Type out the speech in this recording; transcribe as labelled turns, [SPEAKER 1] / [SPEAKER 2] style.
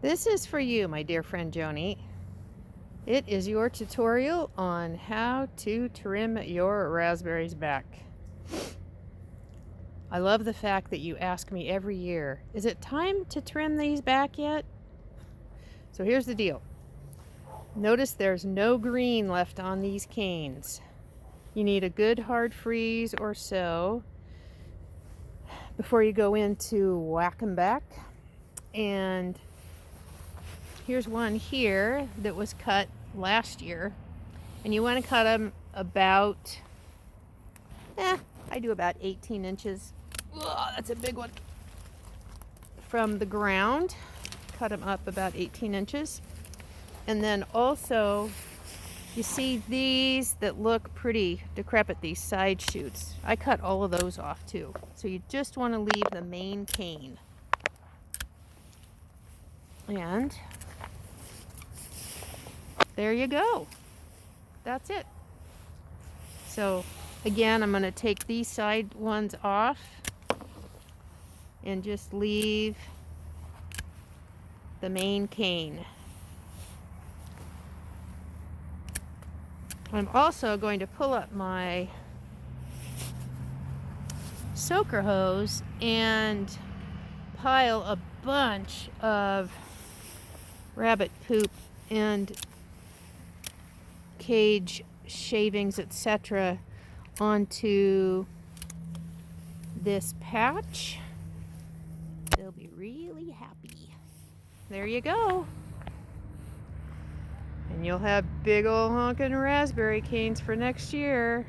[SPEAKER 1] This is for you, my dear friend Joni. It is your tutorial on how to trim your raspberries back. I love the fact that you ask me every year, is it time to trim these back yet? So here's the deal. Notice there's no green left on these canes. You need a good hard freeze or so before you go in to whack them back. And here's one here that was cut last year, and you want to cut them about, I do about 18 inches. Ugh, that's a big one. From the ground, cut them up about 18 inches. And then also, you see these that look pretty decrepit, these side shoots. I cut all of those off too. So you just want to leave the main cane. And there you go. That's it. So again, I'm going to take these side ones off and just leave the main cane. I'm also going to pull up my soaker hose and pile a bunch of rabbit poop and cage shavings, etc., onto this patch. They'll be really happy. There you go. And you'll have big old honking raspberry canes for next year.